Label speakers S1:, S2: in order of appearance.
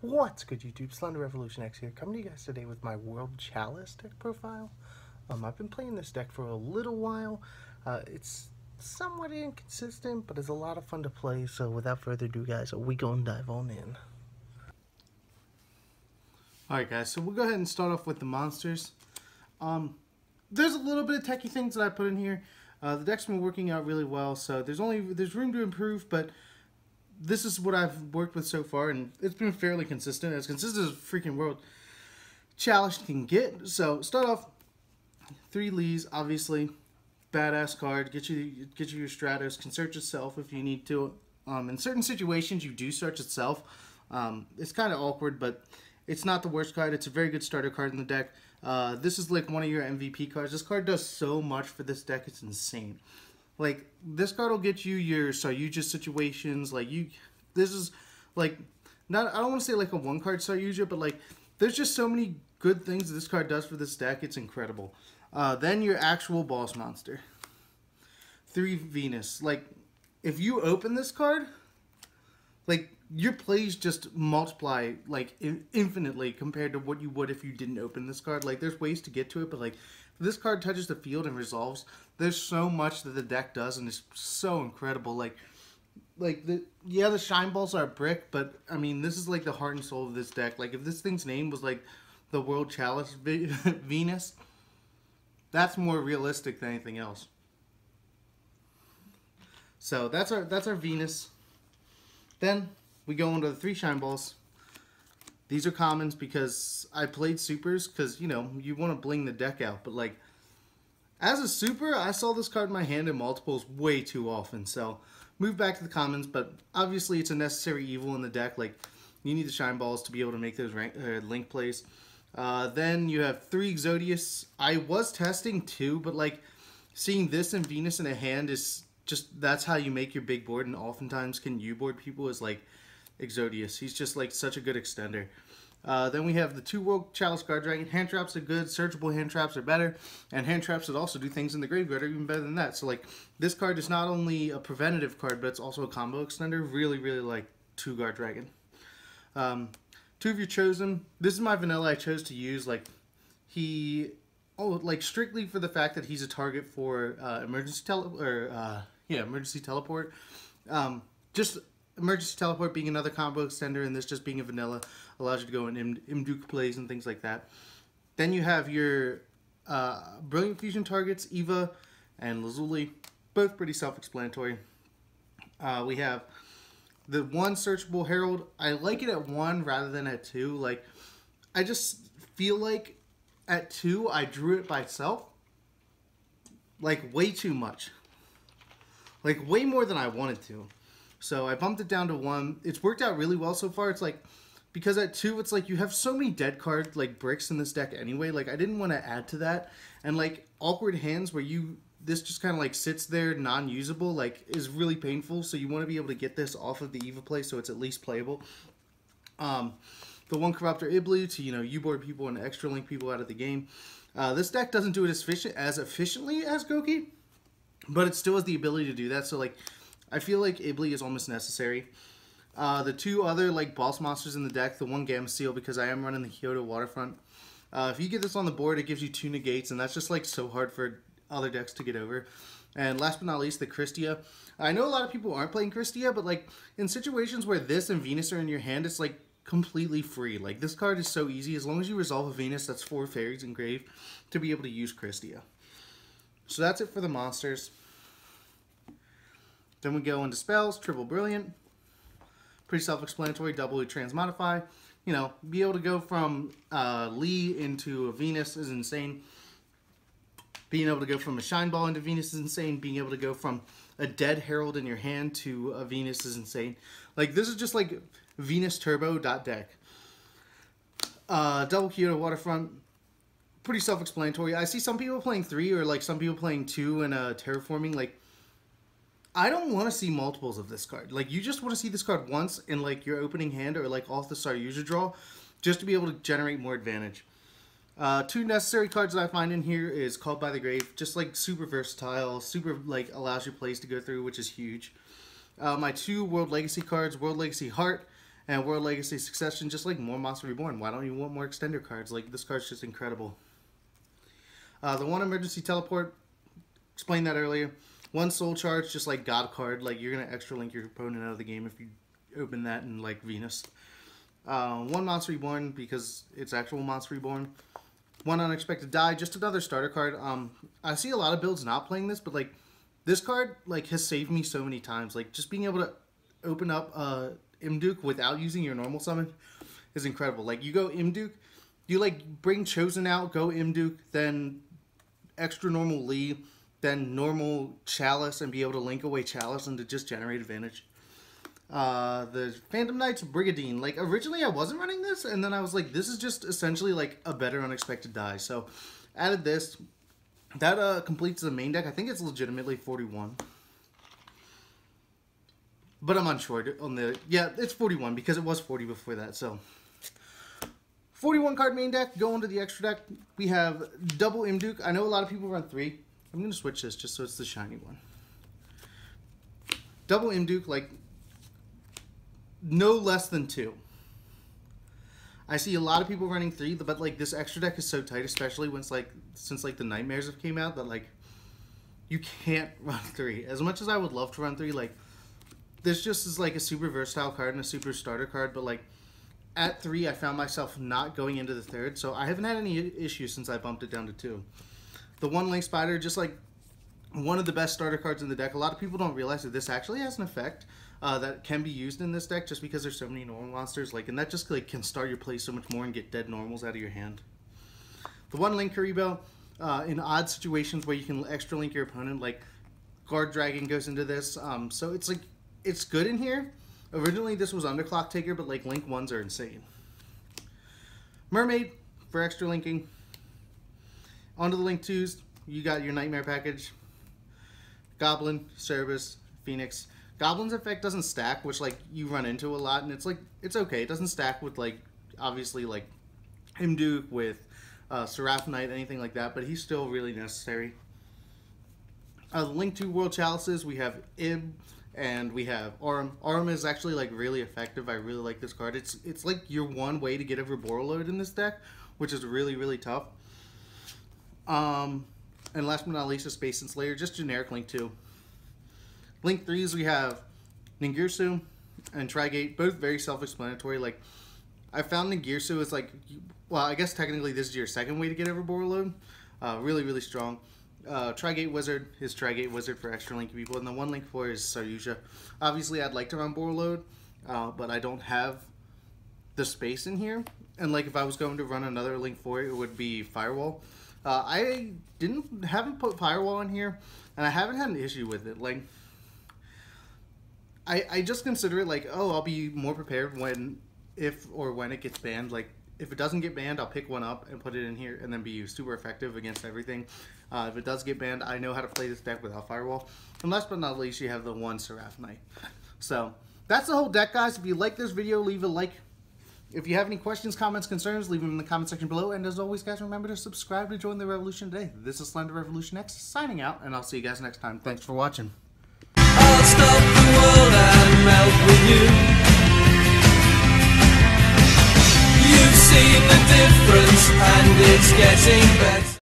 S1: What's good, YouTube? Slender Revolution X here, coming to you guys today with my World Chalice deck profile. I've been playing this deck for a little while. It's somewhat inconsistent, but it's a lot of fun to play. So without further ado, guys, we gonna dive on in. Alright guys, so we'll go ahead and start off with the monsters. There's a little bit of techie things that I put in here. The deck's been working out really well, so there's room to improve, but this is what I've worked with so far, and it's been fairly consistent as freaking World Chalice can get. So start off 3 Lees, obviously, badass card. Get you your Stratos. Can search itself if you need to. In certain situations, you do search itself. It's kind of awkward, but it's not the worst card. It's a very good starter card in the deck. This is like one of your MVP cards. This card does so much for this deck. It's insane. Like, this card will get you your Saryuja situations. Like, this is, like, I don't want to say, like, a one-card Saryuja, but, like, there's just so many good things this card does for this deck. It's incredible. Then your actual boss monster. 3 Venus. Like, if you open this card, like, your plays just multiply, like, infinitely compared to what you would if you didn't open this card. Like, there's ways to get to it, but, like, if this card touches the field and resolves, there's so much that the deck does, and it's so incredible. The Shine Balls are a brick, but, I mean, this is, like, the heart and soul of this deck. Like, if this thing's name was, like, the World Chalice Venus, that's more realistic than anything else. So, that's our Venus. Then we go into the 3 Shine Balls. These are commons because I played supers because, you know, you want to bling the deck out. But, like, as a super, I saw this card in my hand in multiples way too often. So, move back to the commons. But, obviously, it's a necessary evil in the deck. Like, you need the Shine Balls to be able to make those link plays. Then you have 3 Exodius. I was testing 2, but, like, seeing this and Venus in a hand is just, that's how you make your big board. And oftentimes can U-board people is, like, Exodius. He's just like such a good extender. Then we have the 2 World Chalice Guard Dragon. Hand traps are good. Searchable hand traps are better. And hand traps that also do things in the graveyard are even better than that. So like this card is not only a preventative card, but it's also a combo extender. Really, really like 2 Guard Dragon. 2 of your chosen. This is my vanilla I chose to use. Like strictly for the fact that he's a target for emergency teleport. Just Emergency Teleport being another combo extender, and this just being a vanilla allows you to go in Imduke plays and things like that. Then you have your Brilliant Fusion targets, Eva and Lazuli, both pretty self-explanatory. We have the 1 Searchable Herald. I like it at 1 rather than at 2. Like, I just feel like at 2 I drew it by itself. Like, way too much. Like, way more than I wanted to. So I bumped it down to 1. It's worked out really well so far. It's like, because at 2, it's like you have so many dead card like bricks in this deck anyway. Like I didn't want to add to that. And like awkward hands where this just kind of like sits there non-usable, like is really painful. So you want to be able to get this off of the Eva play so it's at least playable. The 1 Corruptor Iblu to, you know, U-board people and extra link people out of the game. This deck doesn't do it as efficiently as Goki, but it still has the ability to do that. So like, I feel like Ibli is almost necessary. The 2 other like boss monsters in the deck, the 1 Gamma Seal because I am running the Kyoto Waterfront. If you get this on the board, it gives you 2 negates, and that's just like so hard for other decks to get over. And last but not least, the Christia. I know a lot of people aren't playing Christia, but like in situations where this and Venus are in your hand, it's like completely free. Like this card is so easy. As long as you resolve a Venus, that's 4 fairies engraved to be able to use Christia. So that's it for the monsters. Then we go into spells, Triple Brilliant. Pretty self-explanatory, double transmodify. You know, be able to go from Lee into a Venus is insane. Being able to go from a Shine Ball into Venus is insane. Being able to go from a dead Herald in your hand to a Venus is insane. Like, this is just like Venus Turbo deck. Double Kyoto Waterfront. Pretty self-explanatory. I see some people playing 3 or like some people playing 2 and Terraforming. Like, I don't want to see multiples of this card. Like, you just want to see this card once in, like, your opening hand or, like, off the Saryuja draw just to be able to generate more advantage. 2 necessary cards that I find in here is Called by the Grave. Just, like, super versatile, super, like, allows your plays to go through, which is huge. My 2 World Legacy cards, World Legacy Heart And World Legacy Succession, just like more Monster Reborn. Why don't you want more extender cards? Like, this card's just incredible. The one Emergency Teleport, explained that earlier. One Soul Charge, just like God card. Like, you're going to extra link your opponent out of the game if you open that in, like, Venus. One Monster Reborn, because it's actual Monster Reborn. One Unexpected Die, just another starter card. I see a lot of builds not playing this, but, like, this card, like, has saved me so many times. Like, just being able to open up Imduk without using your normal summon is incredible. Like, you go Imduk, you, like, bring Chosen out, go Imduk, then extra normal Lee, then normal Chalice, and be able to link away Chalice and to just generate advantage. The Phantom Knights Brigadine. Like, originally I wasn't running this, and then I was like, this is just essentially like a better Unexpected Die. So, added this. That completes the main deck. I think it's legitimately 41. But I'm unsure on the... Yeah, it's 41 because it was 40 before that, so... 41 card main deck. Going to the extra deck. We have double Imduk. I know a lot of people run 3. I'm going to switch this just so it's the shiny one. Double Imduk, like... no less than 2. I see a lot of people running 3, but like this extra deck is so tight, especially when it's like since like the Nightmares have came out, that like you can't run 3. As much as I would love to run 3, like this just is like a super versatile card and a super starter card, but like at 3 I found myself not going into the 3rd, so I haven't had any issues since I bumped it down to 2. The One Link Spider, just like one of the best starter cards in the deck. A lot of people don't realize that this actually has an effect that can be used in this deck just because there's so many normal monsters, like, and that just like can start your play so much more and get dead normals out of your hand. The One Link Karibo, in odd situations where you can extra link your opponent, like Guard Dragon goes into this, so it's like, it's good in here. Originally this was Underclock Taker, but like link 1s are insane. Mermaid for extra linking. Onto the link 2s, you got your Nightmare package. Goblin, Cerberus, Phoenix. Goblin's effect doesn't stack, which like you run into a lot, and it's like, it's okay. It doesn't stack with like, obviously like Imduk, with Seraph Knight, anything like that, but he's still really necessary. The link to World Chalices, we have Ib, and we have Aurum. Aurum is actually like really effective. I really like this card. It's like your one way to get over Borreload in this deck, which is really, really tough. And last but not least, a Space Enslayer, just generic link 2. Link 3s, we have Ningirsu and Trigate, both very self-explanatory. Like, I found Ningirsu is like, well, I guess technically this is your second way to get over Borreload. Really, really strong. Trigate Wizard is Trigate Wizard for extra link people, and the one link 4 is Saryusha. Obviously, I'd like to run Borreload, but I don't have the space in here. And like, if I was going to run another link 4, it would be Firewall. I haven't put Firewall in here, and I haven't had an issue with it. Like, I just consider it like, oh, I'll be more prepared if it gets banned. Like, if it doesn't get banned, I'll pick one up and put it in here and then be super effective against everything. If it does get banned, I know how to play this deck without Firewall. And last but not least, you have the one Seraph Knight. So, that's the whole deck, guys. If you like this video, leave a like. If you have any questions, comments, concerns, leave them in the comment section below. And as always, guys, remember to subscribe to join the revolution today. This is Slender Revolution X signing out, and I'll see you guys next time. Thanks for watching.
S2: I'll stop the world and melt with you. You've seen the difference, and it's getting better.